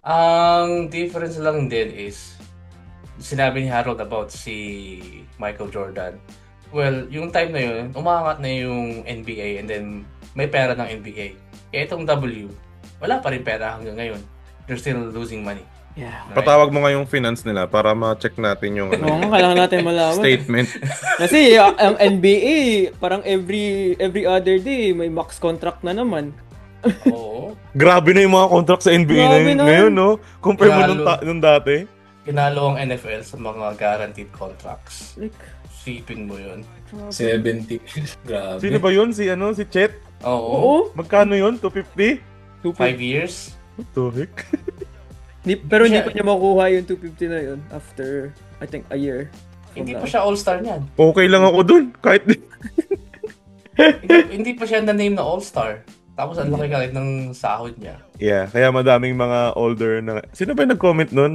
Ang difference lang din is, sinabi ni Harold about si Michael Jordan. Well, yung time na yun, umangat na yung NBA and then may pera ng NBA. Eh itong W, wala pa rin pera hanggang ngayon. They're still losing money. Yeah. Right? Patawag mo nga yung finance nila para ma-check natin yung Oo nga, kailangan natin malaman. statement. Kasi ang NBA, parang every other day, may max contract na naman. Oo. Grabe na yung mga contract sa NBA Grabe na. ngayon, no? Compare mo Lalo. nung dati. Pinalo ang NFL sa mga guaranteed contracts. Like, Sipin mo yun. 70. Grabe. Sino ba yun? Si Chet? Oo. oo. Magkano yun? 250? 5 years. What the heck? Pero hindi Siya- pa niya makuha yung 250 na yun after, I think, a year. Hindi pa siya all-star niyan. Okay lang ako dun. Kahit Hindi pa siya na-name na all-star. Tapos ang laki kalit ng sahod niya. Yeah, kaya madaming mga older na... Sino ba yung nag-comment nun?